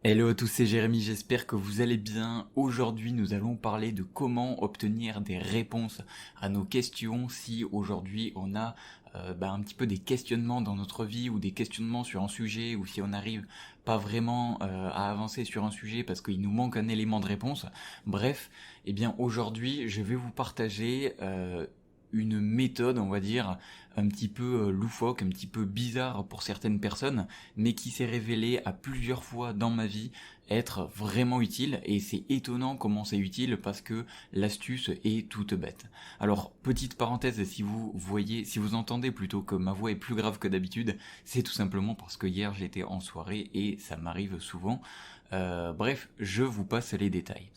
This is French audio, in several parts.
Hello à tous, c'est Jérémy, j'espère que vous allez bien. Aujourd'hui, nous allons parler de comment obtenir des réponses à nos questions si aujourd'hui on a un petit peu des questionnements dans notre vie ou des questionnements sur un sujet ou si on n'arrive pas vraiment à avancer sur un sujet parce qu'il nous manque un élément de réponse. Bref, eh bien aujourd'hui, je vais vous partager une méthode, on va dire, un petit peu loufoque, un petit peu bizarre pour certaines personnes, mais qui s'est révélée à plusieurs fois dans ma vie être vraiment utile, et c'est étonnant comment c'est utile parce que l'astuce est toute bête. Alors, petite parenthèse, si vous voyez, si vous entendez plutôt que ma voix est plus grave que d'habitude, c'est tout simplement parce que hier j'étais en soirée et ça m'arrive souvent. Bref, je vous passe les détails.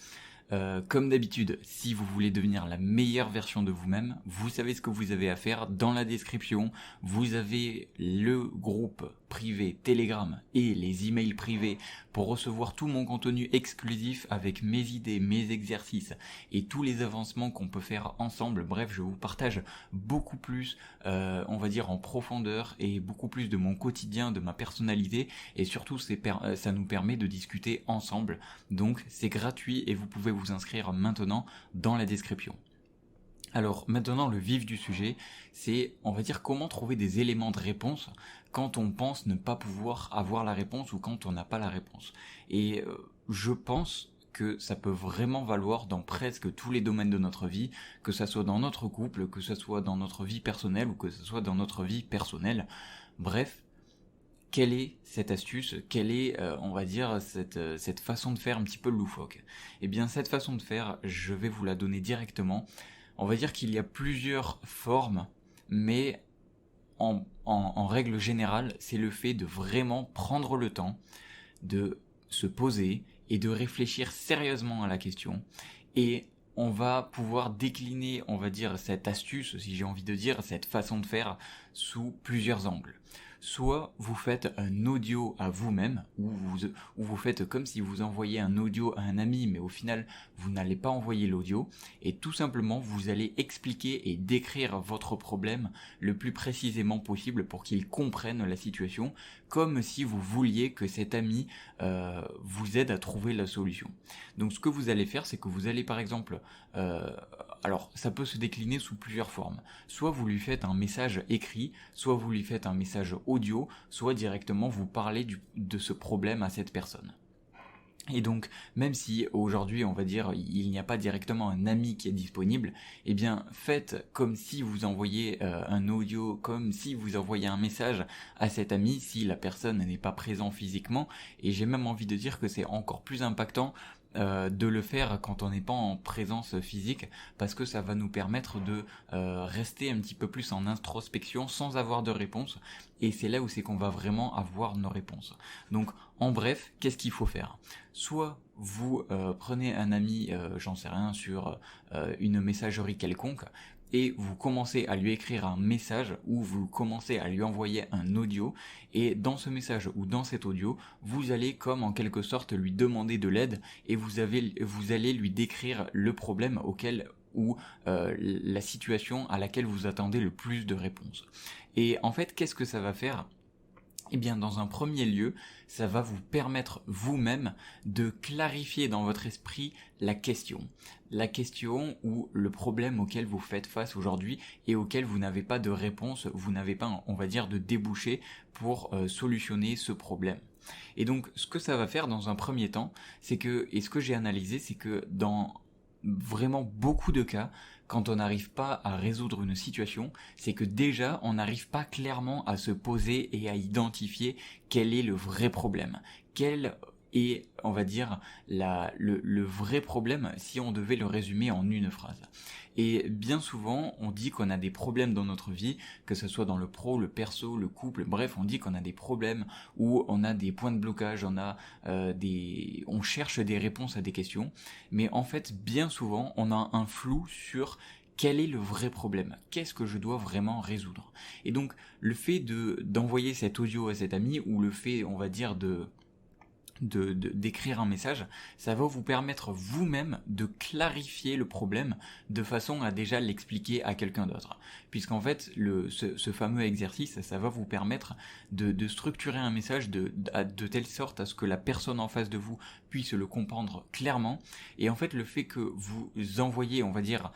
Comme d'habitude, si vous voulez devenir la meilleure version de vous-même, vous savez ce que vous avez à faire. Dans la description, vous avez le groupe privé Telegram et les emails privés pour recevoir tout mon contenu exclusif avec mes idées, mes exercices et tous les avancements qu'on peut faire ensemble. Bref, je vous partage beaucoup plus, on va dire en profondeur et beaucoup plus de mon quotidien, de ma personnalité et surtout ça nous permet de discuter ensemble. Donc c'est gratuit et vous pouvez vous inscrire maintenant dans la description. Alors maintenant le vif du sujet, c'est on va dire comment trouver des éléments de réponse quand on pense ne pas pouvoir avoir la réponse ou quand on n'a pas la réponse. Et je pense que ça peut vraiment valoir dans presque tous les domaines de notre vie, que ça soit dans notre couple, que ça soit dans notre vie personnelle ou que ce soit dans notre vie personnelle. Bref, quelle est cette astuce, quelle est, on va dire, cette façon de faire un petit peu loufoque. Eh bien, cette façon de faire, je vais vous la donner directement. On va dire qu'il y a plusieurs formes, mais en règle générale, c'est le fait de vraiment prendre le temps de se poser et de réfléchir sérieusement à la question. Et on va pouvoir décliner, on va dire, cette astuce, si j'ai envie de dire, cette façon de faire, sous plusieurs angles. Soit vous faites un audio à vous-même, ou vous faites comme si vous envoyiez un audio à un ami, mais au final vous n'allez pas envoyer l'audio, et tout simplement vous allez expliquer et décrire votre problème le plus précisément possible pour qu'il comprenne la situation, comme si vous vouliez que cet ami vous aide à trouver la solution. Donc ce que vous allez faire, c'est que vous allez par exemple, alors ça peut se décliner sous plusieurs formes. Soit vous lui faites un message écrit, soit vous lui faites un message audio, soit directement vous parlez de ce problème à cette personne. Et donc, même si aujourd'hui, on va dire, il n'y a pas directement un ami qui est disponible, eh bien, faites comme si vous envoyez un audio, comme si vous envoyez un message à cet ami si la personne n'est pas présente physiquement. Et j'ai même envie de dire que c'est encore plus impactant de le faire quand on n'est pas en présence physique, parce que ça va nous permettre de rester un petit peu plus en introspection sans avoir de réponse, et c'est là où c'est qu'on va vraiment avoir nos réponses. Donc en bref, qu'est-ce qu'il faut faire? Soit vous prenez un ami, j'en sais rien, sur une messagerie quelconque, et vous commencez à lui écrire un message ou vous commencez à lui envoyer un audio, et dans ce message ou dans cet audio, vous allez comme en quelque sorte lui demander de l'aide, et vous allez lui décrire le problème auquel ou la situation à laquelle vous attendez le plus de réponses. Et en fait, qu'est-ce que ça va faire? Eh bien, dans un premier lieu, ça va vous permettre vous-même de clarifier dans votre esprit la question. La question ou le problème auquel vous faites face aujourd'hui et auquel vous n'avez pas de réponse, vous n'avez pas, on va dire, de débouché pour solutionner ce problème. Et donc, ce que ça va faire dans un premier temps, c'est que, et ce que j'ai analysé, c'est que dans vraiment beaucoup de cas, quand on n'arrive pas à résoudre une situation, c'est que déjà on n'arrive pas clairement à se poser et à identifier quel est le vrai problème. Quel est, on va dire, le vrai problème si on devait le résumer en une phrase. Et bien souvent, on dit qu'on a des problèmes dans notre vie, que ce soit dans le pro, le perso, le couple, bref, on dit qu'on a des problèmes où on a des points de blocage, on cherche des réponses à des questions, mais en fait, bien souvent, on a un flou sur quel est le vrai problème? Qu'est-ce que je dois vraiment résoudre? Et donc, le fait d'envoyer cet audio à cet ami, ou le fait, on va dire, d'écrire un message, ça va vous permettre vous-même de clarifier le problème de façon à déjà l'expliquer à quelqu'un d'autre. Puisqu'en fait, ce fameux exercice, ça va vous permettre de structurer un message de telle sorte à ce que la personne en face de vous puisse le comprendre clairement. Et en fait, le fait que vous envoyez, on va dire,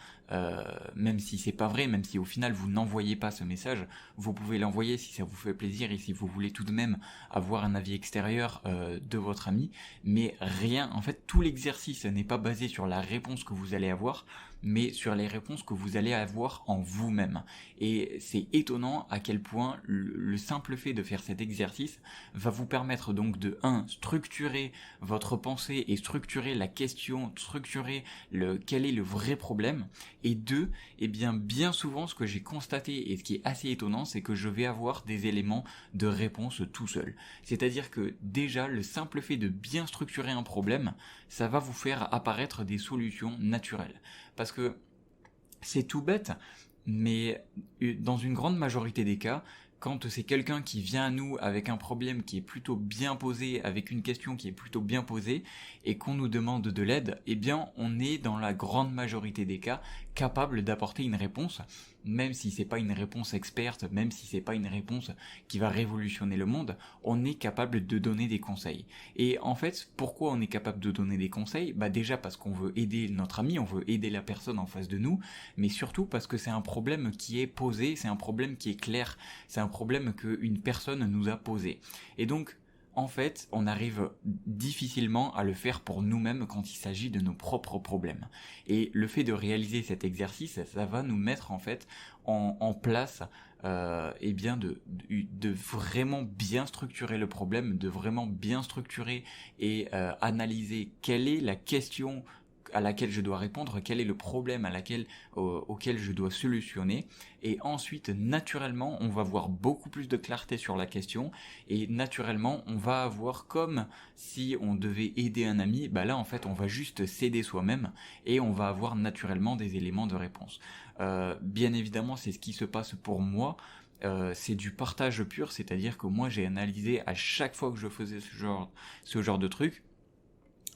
même si c'est pas vrai, même si au final vous n'envoyez pas ce message, vous pouvez l'envoyer si ça vous fait plaisir et si vous voulez tout de même avoir un avis extérieur de votre ami, mais rien, en fait tout l'exercice n'est pas basé sur la réponse que vous allez avoir, mais sur les réponses que vous allez avoir en vous-même. Et c'est étonnant à quel point le simple fait de faire cet exercice va vous permettre donc de structurer votre pensée et structurer la question, structurer quel est le vrai problème, et deux, eh bien souvent ce que j'ai constaté et ce qui est assez étonnant, c'est que je vais avoir des éléments de réponse tout seul. C'est-à-dire que déjà le simple fait de bien structurer un problème, ça va vous faire apparaître des solutions naturelles. Parce que c'est tout bête, mais dans une grande majorité des cas, quand c'est quelqu'un qui vient à nous avec un problème qui est plutôt bien posé, avec une question qui est plutôt bien posée, et qu'on nous demande de l'aide, eh bien on est dans la grande majorité des cas capable d'apporter une réponse, même si c'est pas une réponse experte, même si c'est pas une réponse qui va révolutionner le monde, on est capable de donner des conseils. Et en fait, pourquoi on est capable de donner des conseils ? Bah déjà parce qu'on veut aider notre ami, on veut aider la personne en face de nous, mais surtout parce que c'est un problème qui est posé, c'est un problème qui est clair, c'est un problème qu'une personne nous a posé. Et donc, en fait, on arrive difficilement à le faire pour nous-mêmes quand il s'agit de nos propres problèmes. Et le fait de réaliser cet exercice, ça va nous mettre en fait en place eh bien de vraiment bien structurer le problème, de vraiment bien structurer et analyser quelle est la question à laquelle je dois répondre, quel est le problème auquel je dois solutionner, et ensuite naturellement on va avoir beaucoup plus de clarté sur la question, et naturellement on va avoir, comme si on devait aider un ami, bah là en fait on va juste s'aider soi-même et on va avoir naturellement des éléments de réponse. Bien évidemment c'est ce qui se passe pour moi. C'est du partage pur, c'est-à-dire que moi j'ai analysé à chaque fois que je faisais ce genre de truc.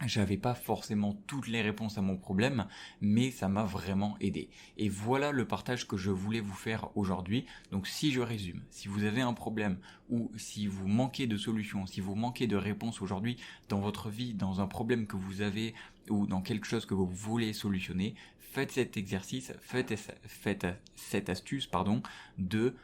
J'avais pas forcément toutes les réponses à mon problème, mais ça m'a vraiment aidé. Et voilà le partage que je voulais vous faire aujourd'hui. Donc si je résume, si vous avez un problème ou si vous manquez de solutions, si vous manquez de réponses aujourd'hui dans votre vie, dans un problème que vous avez ou dans quelque chose que vous voulez solutionner, faites cet exercice, faites cette astuce, de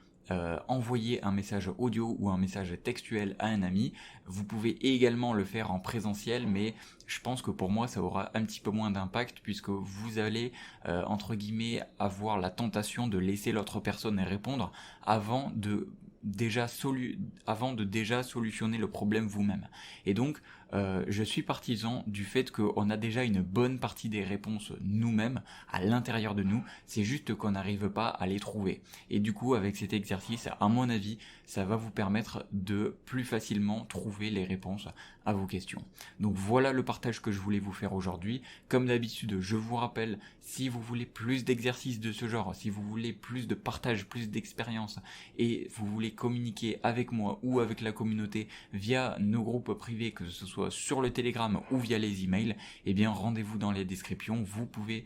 envoyer un message audio ou un message textuel à un ami. Vous pouvez également le faire en présentiel, mais je pense que pour moi ça aura un petit peu moins d'impact, puisque vous allez entre guillemets avoir la tentation de laisser l'autre personne répondre avant de déjà solutionner le problème vous-même. Et donc je suis partisan du fait qu'on a déjà une bonne partie des réponses nous-mêmes à l'intérieur de nous, c'est juste qu'on n'arrive pas à les trouver. Et du coup, avec cet exercice, à mon avis, ça va vous permettre de plus facilement trouver les réponses à vos questions. Donc voilà le partage que je voulais vous faire aujourd'hui. Comme d'habitude, je vous rappelle, si vous voulez plus d'exercices de ce genre, si vous voulez plus de partage, plus d'expérience, et vous voulez communiquer avec moi ou avec la communauté via nos groupes privés, que ce soit sur le Telegram ou via les emails, eh bien rendez-vous dans les descriptions. Vous pouvez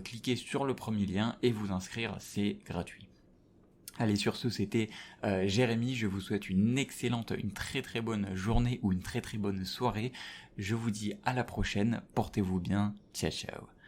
cliquer sur le premier lien et vous inscrire, c'est gratuit. Allez, sur ce, c'était Jérémy. Je vous souhaite une très très bonne journée ou une très très bonne soirée. Je vous dis à la prochaine. Portez-vous bien. Ciao, ciao.